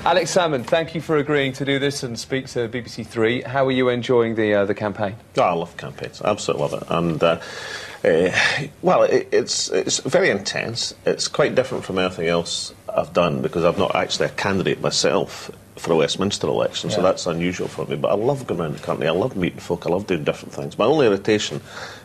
Alex Salmond, thank you for agreeing to do this and speak to BBC Three. How are you enjoying the campaign? Oh, I love campaigns. I absolutely love it. And, well, it's very intense. It's quite different from anything else I've done because I'm not actually a candidate myself for a Westminster election, so that's unusual for me. But I love going around the country. I love meeting folk. I love doing different things. My only irritation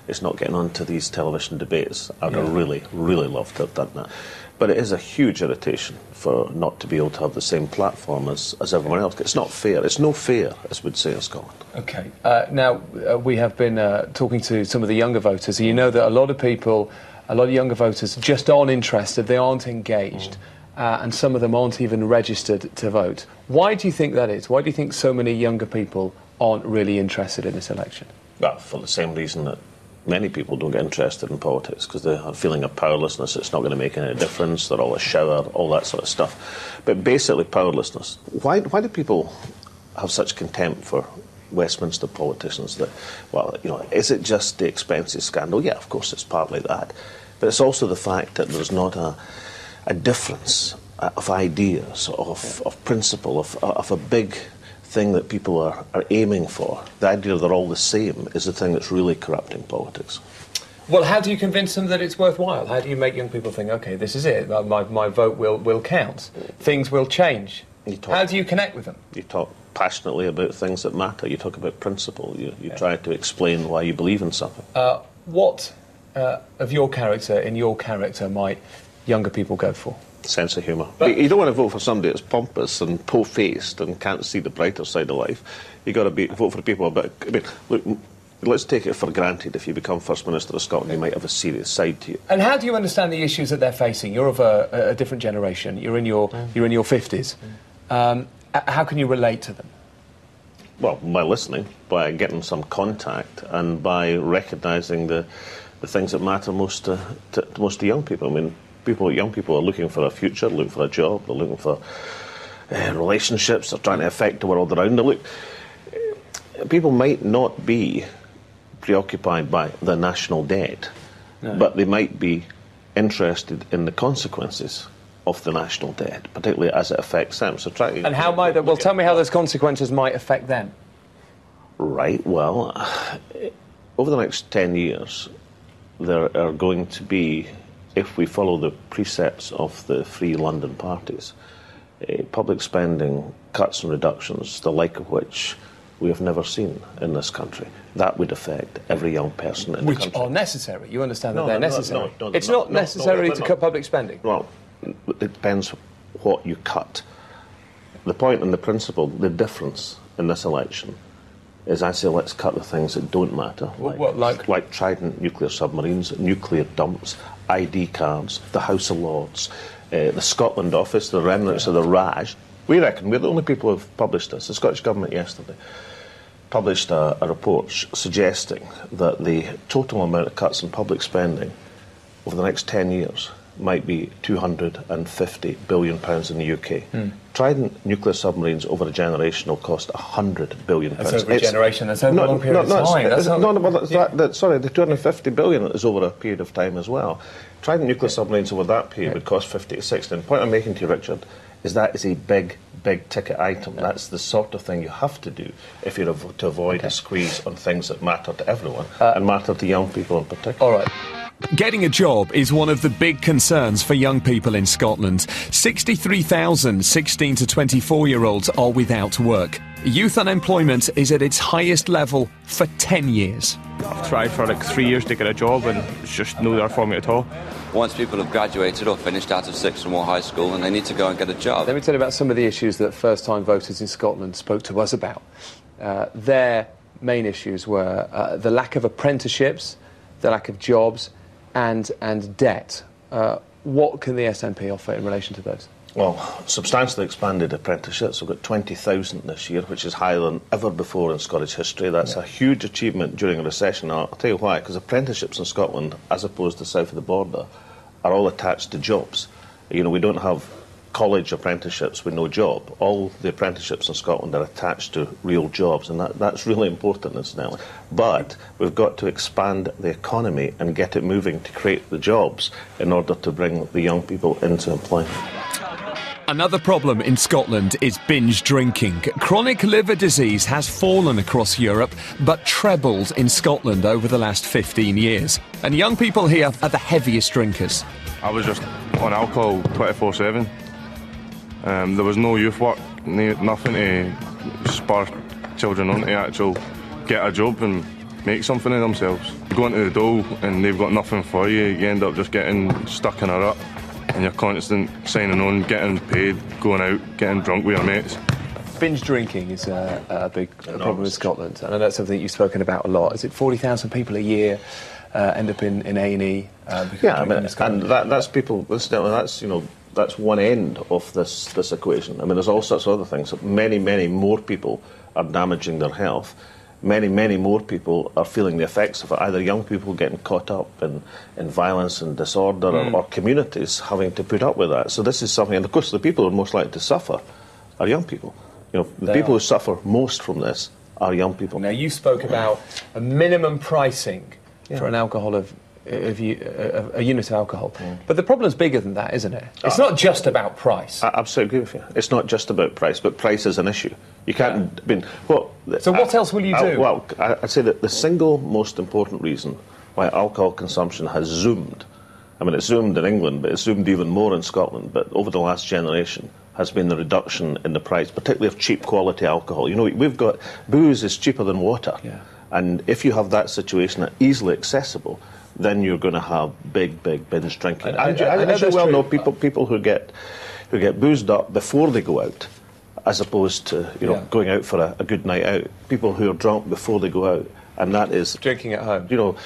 is not getting onto these television debates. I'd really, really love to have done that. But it is a huge irritation for not to be able to have the same platform as everyone else. It's not fair. It's no fair, as we'd say in Scotland. OK. Now, we have been talking to some of the younger voters, and you know that a lot of people, a lot of younger voters just aren't interested, they aren't engaged, and some of them aren't even registered to vote. Why do you think that is? Why do you think so many younger people aren't really interested in this election? Well, for the same reason that many people don't get interested in politics, because they have a feeling of powerlessness. It's not going to make any difference. They're all a shower, all that sort of stuff. But basically powerlessness. Why do people have such contempt for Westminster politicians? That, well, you know, is it just the expenses scandal? Yeah, of course it's partly that. But it's also the fact that there's not a difference of ideas, of principle, of a big thing that people are aiming for. The idea they're all the same is the thing that's really corrupting politics. Well, how do you convince them that it's worthwhile? How do you make young people think, OK, this is it, my vote will count, things will change? How do you connect with them? You talk passionately about things that matter. You talk about principle. You try to explain why you believe in something. What of your character, in your character, might younger people go for? Sense of humour. But you don't want to vote for somebody that's pompous and po-faced and can't see the brighter side of life. You've got to vote for people about... I mean, look, let's take it for granted if you become First Minister of Scotland, you might have a serious side to you. And how do you understand the issues that they're facing? You're of a different generation. You're in your 50s. How can you relate to them? Well, by listening, by getting some contact, and by recognising the things that matter most to young people. I mean, young people are looking for a future, looking for a job, they're looking for relationships, they're trying to affect the world around them. Look, people might not be preoccupied by the national debt, but they might be interested in the consequences of the national debt, particularly as it affects them. So try. And how might that? Well, tell me how those consequences might affect them. Right. Well, over the next 10 years, there are going to be, if we follow the precepts of the Free London parties, public spending cuts and reductions, the like of which we have never seen in this country. That would affect every young person in the country. Which are necessary. You understand that they're necessary. It's not necessary to cut public spending. Well, it depends what you cut. The point and the principle, the difference in this election is I say let's cut the things that don't matter, like Trident nuclear submarines, nuclear dumps, ID cards, the House of Lords, the Scotland office, the remnants of the Raj. We reckon we're the only people who have published this. The Scottish Government yesterday published a report suggesting that the total amount of cuts in public spending over the next 10 years might be £250 billion in the UK. Trident nuclear submarines over a generation will cost £100 billion. That's over a generation, that's over a long period of time. Sorry, the £250 billion is over a period of time as well. Trident nuclear submarines over that period would cost 50 to 60. And the point I'm making to you, Richard, is that is a big ticket item. That's the sort of thing you have to do if you're to avoid a squeeze on things that matter to everyone and matter to young people in particular. All right. Getting a job is one of the big concerns for young people in Scotland. 63,000 16 to 24-year-olds are without work. Youth unemployment is at its highest level for 10 years. I've tried for like 3 years to get a job and it's just no there for me at all. Once people have graduated or finished out of sixth or more high school and they need to go and get a job. Let me tell you about some of the issues that first-time voters in Scotland spoke to us about. Their main issues were the lack of apprenticeships, the lack of jobs, and debt. What can the SNP offer in relation to those? Well, substantially expanded apprenticeships. We've got 20,000 this year, which is higher than ever before in Scottish history. That's a huge achievement during a recession. I'll tell you why, because apprenticeships in Scotland, as opposed to south of the border, are all attached to jobs. You know, we don't have college apprenticeships with no job. All the apprenticeships in Scotland are attached to real jobs, and that's really important, incidentally. But we've got to expand the economy and get it moving to create the jobs in order to bring the young people into employment. Another problem in Scotland is binge drinking. Chronic liver disease has fallen across Europe, but trebled in Scotland over the last 15 years. And young people here are the heaviest drinkers. I was just on alcohol 24/7. There was no youth work, nothing to spur children on to actually get a job and make something of themselves. You go into the dole and they've got nothing for you, you end up just getting stuck in a rut. And you're constant signing on, getting paid, going out, getting drunk with your mates. Binge drinking is a big problem in Scotland. I know that's something you've spoken about a lot. Is it 40,000 people a year end up in A&E? Yeah, I mean, and that's people. That's that's one end of this equation. I mean, there's all sorts of other things. Many more people are damaging their health. Many more people are feeling the effects of it, either young people getting caught up in violence and disorder or communities having to put up with that. So this is something, and of course the people who are most likely to suffer are young people. The people who suffer most from this are young people. Now, you spoke about a minimum pricing for an alcohol a unit of alcohol. But the problem's bigger than that, isn't it? It's not just about price. I absolutely agree with you. It's not just about price, but price is an issue. You can't... So what else will you do? Well, I'd say that the single most important reason why alcohol consumption has zoomed, I mean, it's zoomed in England, but it's zoomed even more in Scotland, but over the last generation, has been the reduction in the price, particularly of cheap quality alcohol. We've got... Booze is cheaper than water. Yeah. And if you have that situation easily accessible, then you're going to have big binge drinking. As you well know, people who get boozed up before they go out, as opposed to going out for a good night out. People who are drunk before they go out, and that is drinking at home.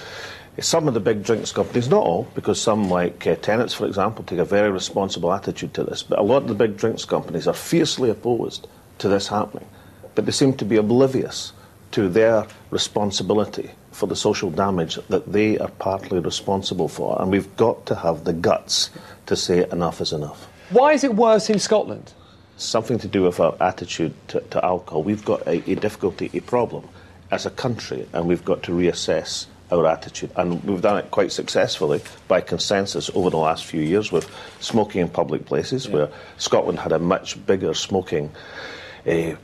Some of the big drinks companies, not all, because some like Tennent's, for example, take a very responsible attitude to this. But a lot of the big drinks companies are fiercely opposed to this happening, but they seem to be oblivious to their responsibility for the social damage that they are partly responsible for. And we've got to have the guts to say enough is enough. Why is it worse in Scotland? Something to do with our attitude to alcohol. We've got a difficulty, a problem as a country, and we've got to reassess our attitude. And we've done it quite successfully by consensus over the last few years with smoking in public places, where Scotland had a much bigger smoking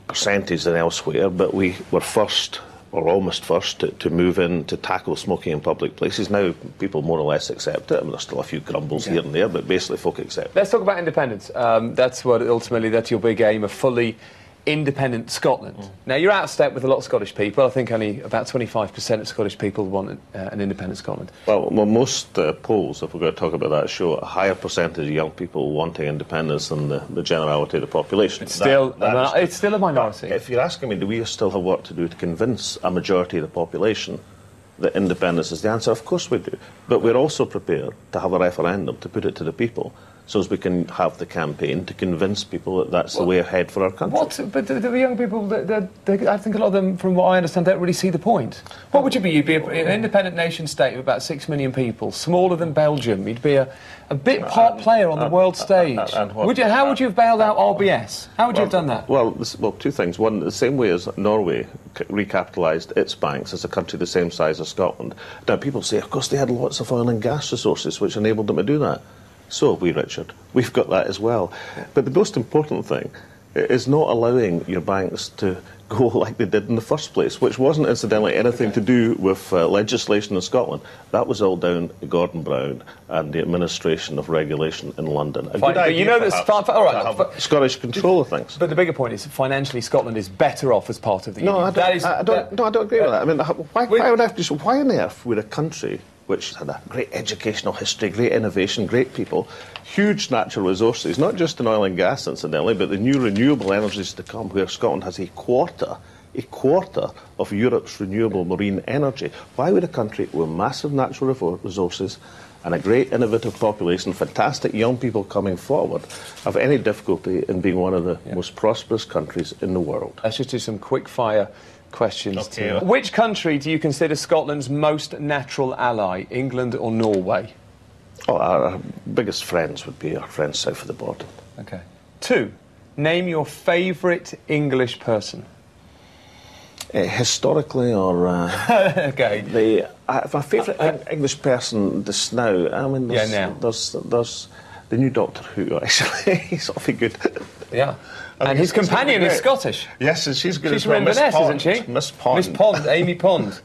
percentage than elsewhere, but we were first, or almost first, to move in to tackle smoking in public places. Now people more or less accept it. I mean, there's still a few grumbles here and there, but basically folk accept it. Let's talk about independence. That's your big aim, a fully independent Scotland. Now, you're out of step with a lot of Scottish people. I think only about 25% of Scottish people want an independent Scotland. Well, most polls, if we're going to talk about that, show a higher percentage of young people wanting independence than the generality of the population. It's still a minority. If you're asking me, do we still have work to do to convince a majority of the population that independence is the answer? Of course we do. But we're also prepared to have a referendum to put it to the people, so as we can have the campaign to convince people that that's the way ahead for our country. But the young people, I think a lot of them, from what I understand, don't really see the point. What would you be? You'd be an independent nation-state of about 6 million people, smaller than Belgium. You'd be a bit part player on the world stage. How would you have bailed out RBS? How would you have done that? Well, two things. One, the same way as Norway recapitalised its banks as a country the same size as Scotland. Now, people say, of course, they had lots of oil and gas resources, which enabled them to do that. So have we, Richard. We've got that as well. But the most important thing is not allowing your banks to go like they did in the first place, which wasn't incidentally anything to do with legislation in Scotland. That was all down to Gordon Brown and the administration of regulation in London. Fine, but you know that's Scottish control of things. But the bigger point is, financially, Scotland is better off as part of the union. I don't agree with that. I mean, why on earth would a country which had a great educational history, great innovation, great people, huge natural resources, not just in oil and gas, incidentally, but the new renewable energies to come, where Scotland has a quarter of Europe's renewable marine energy. Why would a country with massive natural resources and a great innovative population, fantastic young people coming forward, have any difficulty in being one of the most prosperous countries in the world? Let's just do some quick-fire questions. Which country do you consider Scotland's most natural ally, England or Norway? Our biggest friends would be our friends south of the border. Okay. 2, name your favourite English person. Historically, or okay. My favourite English person just now. I mean, there's the new Doctor Who, actually. He's awfully good. Yeah. And his companion is Scottish. Yes, and she's good She's as well. from Inverness, isn't she? Miss Pond. Miss Pond, Amy Pond.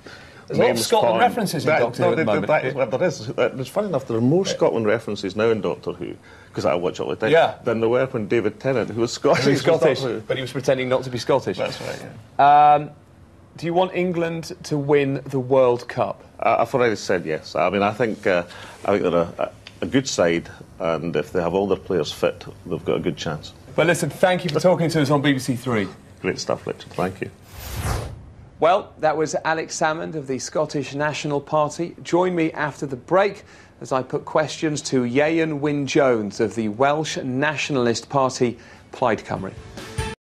There's a lot of Miss Scotland Pond. references in Doctor Who at the moment. Well, there is. It's funny enough, there are more Scotland references now in Doctor Who, because I watch it all the time, than there were when David Tennant, who was Scottish, but he was pretending not to be Scottish. That's right, yeah. Do you want England to win the World Cup? I've already said yes. I mean, I think they're a good side, and if they have all their players fit, they've got a good chance. But listen, thank you for talking to us on BBC Three. Great stuff, Richard. Thank you. Well, that was Alex Salmond of the Scottish National Party. Join me after the break as I put questions to Ieuan Wyn Jones of the Welsh Nationalist Party, Plaid Cymru.